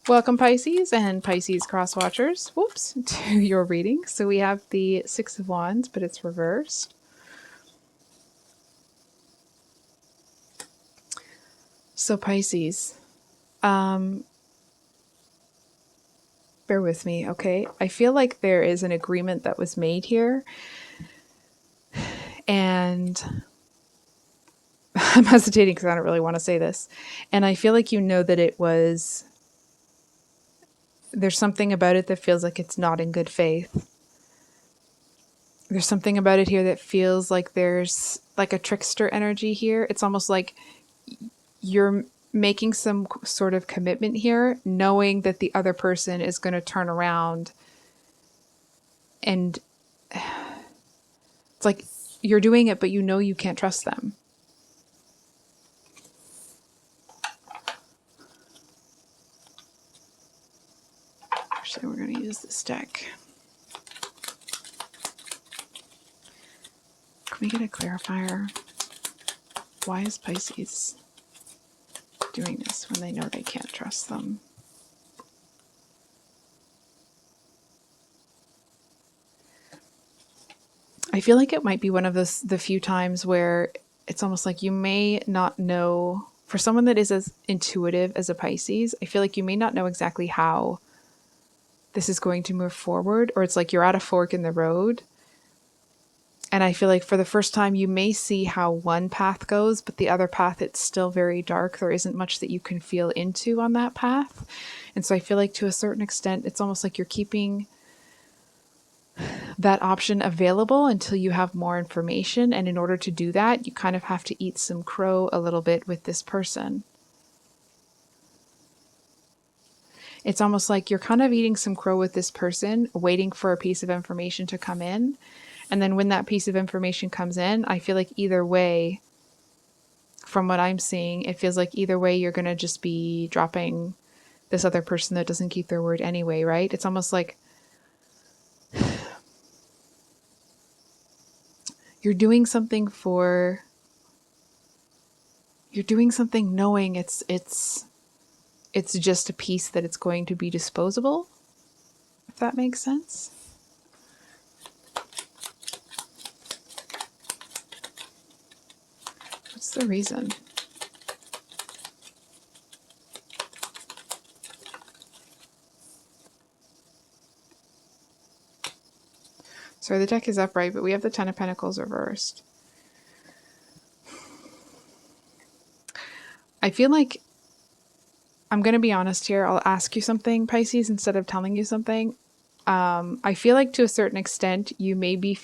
Welcome Pisces and Pisces cross watchers, whoops, to your reading. So we have the Six of Wands, but it's reversed. So Pisces, bear with me, okay? I feel like there is an agreement that was made here, and I'm hesitating because I don't really want to say this. And I feel like you know that there's something about it that feels like it's not in good faith. There's something about it here that feels like there's like a trickster energy here. It's almost like you're making some sort of commitment here, knowing that the other person is going to turn around and it's like you're doing it, but you know you can't trust them. Actually, we're going to use this deck. Can we get a clarifier? Why is Pisces doing this when they know they can't trust them? I feel like it might be one of the few times where it's almost like you may not know, for someone that is as intuitive as a Pisces, I feel like you may not know exactly how this is going to move forward, or it's like you're at a fork in the road. And I feel like for the first time, you may see how one path goes, but the other path, it's still very dark. There isn't much that you can feel into on that path. And so I feel like to a certain extent, it's almost like you're keeping that option available until you have more information. And in order to do that, you kind of have to eat some crow a little bit with this person. It's almost like you're kind of eating some crow with this person, waiting for a piece of information to come in. And then when that piece of information comes in, I feel like either way, from what I'm seeing, it feels like either way you're going to just be dropping this other person that doesn't keep their word anyway, right? It's almost like you're doing something knowing it's just a piece that it's going to be disposable, if that makes sense. What's the reason? So the deck is upright, but we have the Ten of Pentacles reversed. I feel like, I'm going to be honest here, I'll ask you something, Pisces, instead of telling you something. I feel like to a certain extent, you may be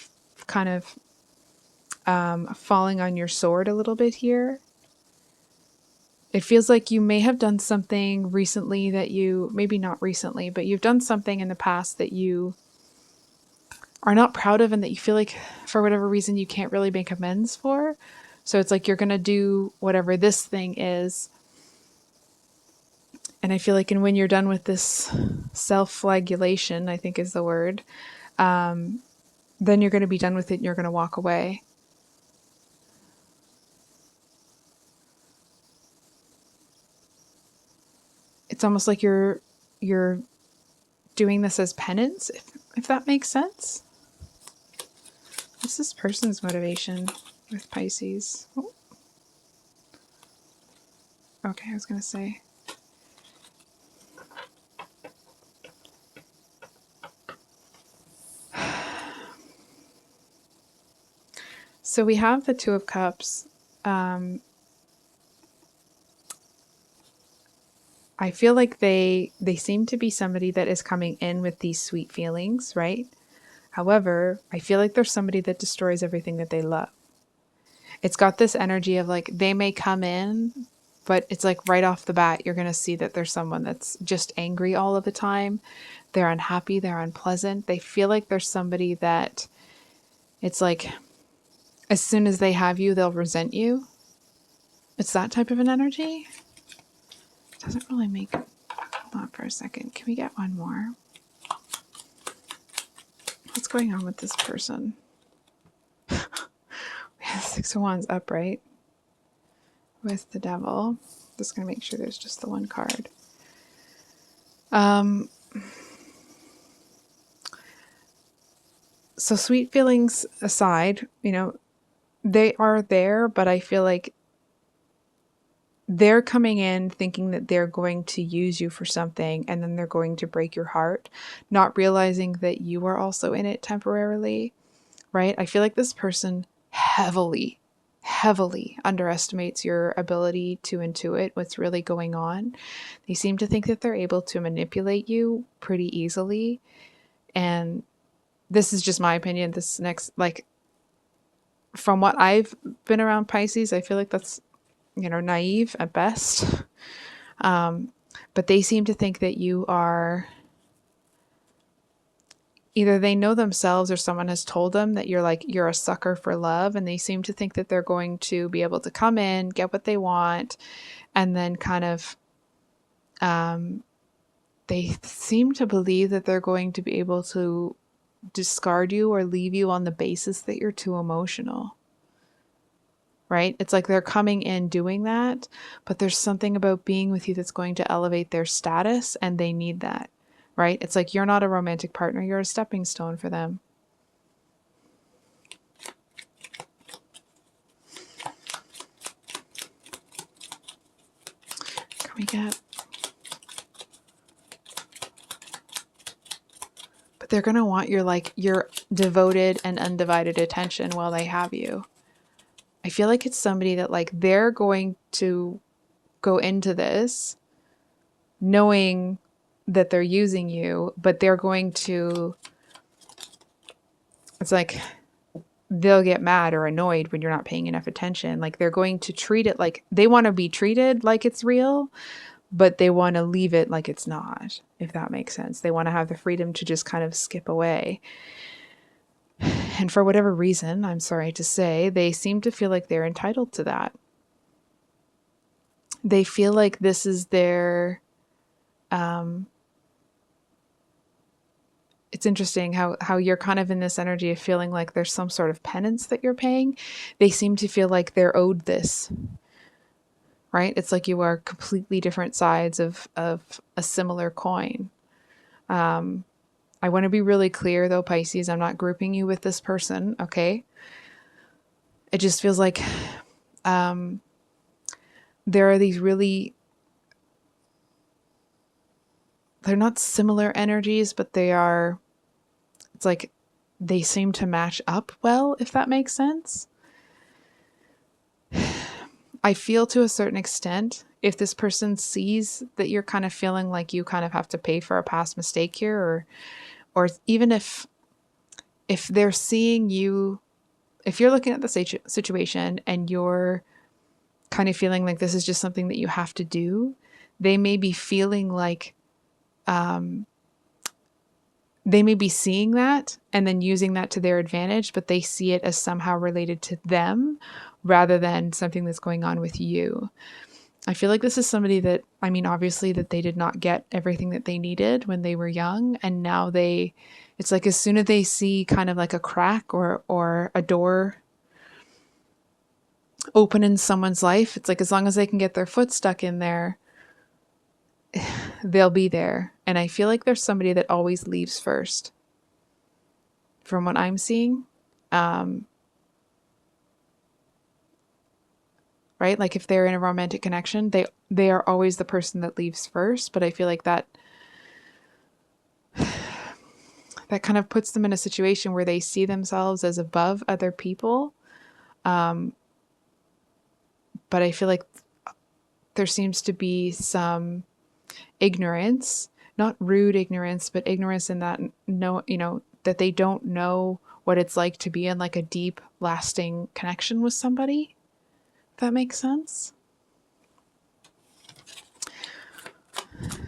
kind of falling on your sword a little bit here. It feels like you may have done something recently that you, maybe not recently, but you've done something in the past that you are not proud of and that you feel like for whatever reason you can't really make amends for. So it's like you're going to do whatever this thing is. And I feel like, and when you're done with this self-flagellation, I think is the word, then you're going to be done with it and you're going to walk away. It's almost like you're doing this as penance, if that makes sense. What's this person's motivation with Pisces? Oh. Okay, I was going to say. So we have the Two of Cups. I feel like they seem to be somebody that is coming in with these sweet feelings, right? However, I feel like there's somebody that destroys everything that they love. It's got this energy of like they may come in, but it's like right off the bat, you're going to see that there's someone that's just angry all of the time. They're unhappy. They're unpleasant. They feel like there's somebody that it's like as soon as they have you, they'll resent you. It's that type of an energy. It doesn't really make... Hold on for a second. Can we get one more? What's going on with this person? We have Six of Wands upright with the Devil. Just going to make sure there's just the one card. So sweet feelings aside, they are there, but I feel like they're coming in thinking that they're going to use you for something and then they're going to break your heart, not realizing that you are also in it temporarily, right? I feel like this person heavily, heavily underestimates your ability to intuit what's really going on. They seem to think that they're able to manipulate you pretty easily. And this is just my opinion. This next, like, from what I've been around Pisces, I feel like that's, naive at best. But they seem to think that you are, either they know themselves or someone has told them that you're a sucker for love, and they seem to think that they're going to be able to come in, get what they want, and then kind of they seem to believe that they're going to be able to discard you or leave you on the basis that you're too emotional. Right? It's like they're coming in doing that, but there's something about being with you that's going to elevate their status, and they need that. Right? It's like you're not a romantic partner, you're a stepping stone for them. Can we get... But they're going to want your devoted and undivided attention while they have you. I feel like it's somebody that they're going to go into this knowing that they're using you, but they're going to, it's like they'll get mad or annoyed when you're not paying enough attention. Like they're going to treat it like they want to be treated like it's real, but they want to leave it like it's not, if that makes sense. They want to have the freedom to just kind of skip away. And for whatever reason, I'm sorry to say, they seem to feel like they're entitled to that. They feel like this is their, it's interesting how you're kind of in this energy of feeling like there's some sort of penance that you're paying. They seem to feel like they're owed this, right? It's like you are completely different sides of a similar coin. I want to be really clear though, Pisces, I'm not grouping you with this person, okay? It just feels like there are these really, they're not similar energies, but they are, it's like they seem to match up well, if that makes sense. I feel to a certain extent, if this person sees that you're kind of feeling like you kind of have to pay for a past mistake here, or even if they're seeing you, if you're looking at the situation and you're kind of feeling like this is just something that you have to do, they may be feeling like, they may be seeing that and then using that to their advantage, but they see it as somehow related to them rather than something that's going on with you. I feel like this is somebody that, I mean, obviously that they did not get everything that they needed when they were young. And now it's like as soon as they see kind of like a crack or a door open in someone's life, it's like as long as they can get their foot stuck in there, they'll be there. And I feel like there's somebody that always leaves first from what I'm seeing. Right? Like if they're in a romantic connection, they are always the person that leaves first. But I feel like that kind of puts them in a situation where they see themselves as above other people. But I feel like there seems to be some ignorance, not rude ignorance, but ignorance in that that they don't know what it's like to be in like a deep, lasting connection with somebody. If that makes sense.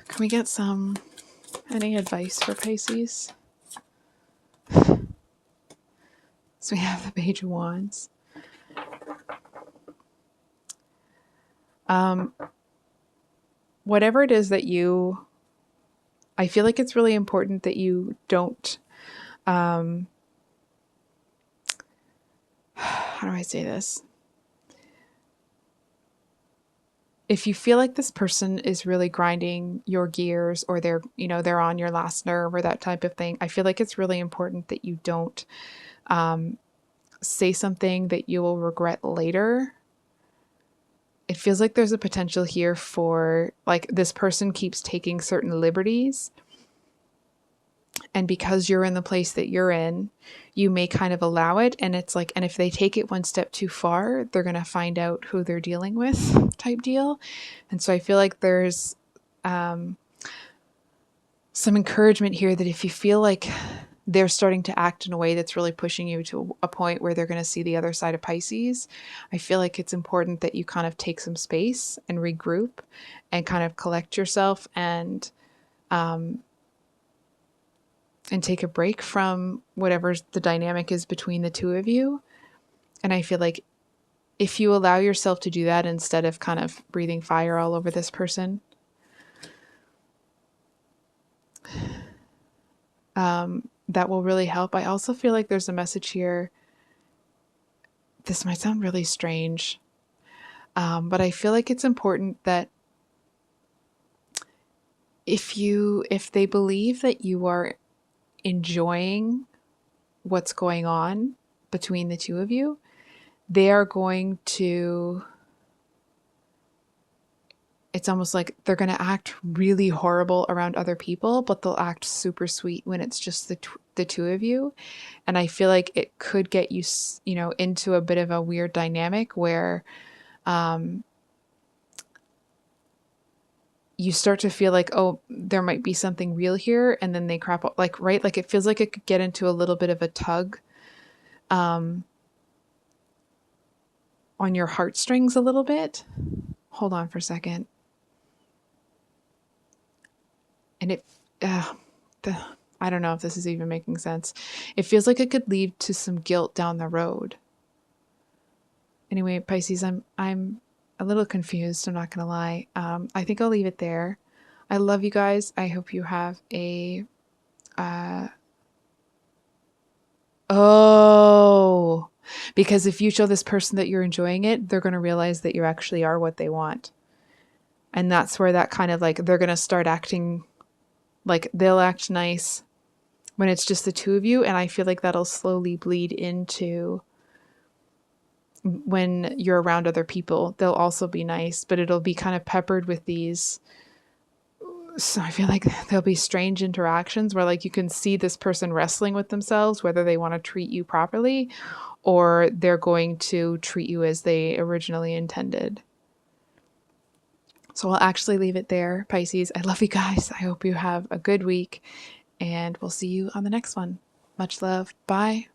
Can we get any advice for Pisces? So we have the Page of Wands. Whatever it is that I feel like it's really important that you don't, how do I say this? if you feel like this person is really grinding your gears, or they're, they're on your last nerve or that type of thing, I feel like it's really important that you don't say something that you will regret later. It feels like there's a potential here for, like, this person keeps taking certain liberties, and because you're in the place that you're in, you may kind of allow it. And it's like, and if they take it one step too far, they're going to find out who they're dealing with, type deal. And so I feel like there's some encouragement here that if you feel like they're starting to act in a way that's really pushing you to a point where they're going to see the other side of Pisces, I feel like it's important that you kind of take some space and regroup and kind of collect yourself, and take a break from whatever the dynamic is between the two of you. And I feel like if you allow yourself to do that, instead of kind of breathing fire all over this person, that will really help. I also feel like there's a message here. This might sound really strange, but I feel like it's important that if they believe that you are enjoying what's going on between the two of you, they are going to, it's almost like they're going to act really horrible around other people, but they'll act super sweet when it's just the two of you. And I feel like it could get you, into a bit of a weird dynamic where you start to feel like, oh, there might be something real here. And then they crap up, like, right? Like, it feels like it could get into a little bit of a tug on your heartstrings a little bit. Hold on for a second. And I don't know if this is even making sense. It feels like it could lead to some guilt down the road. Anyway, Pisces, I'm a little confused, I'm not going to lie. I think I'll leave it there. I love you guys. I hope you have a... because if you show this person that you're enjoying it, they're going to realize that you actually are what they want. And that's where that kind of, like, they're going to start acting like, they'll act nice when it's just the two of you. And I feel like that'll slowly bleed into when you're around other people. They'll also be nice, but it'll be kind of peppered with these. So I feel like there'll be strange interactions where, like, you can see this person wrestling with themselves, whether they want to treat you properly or they're going to treat you as they originally intended. So I'll actually leave it there, Pisces. I love you guys. I hope you have a good week, and we'll see you on the next one. Much love. Bye.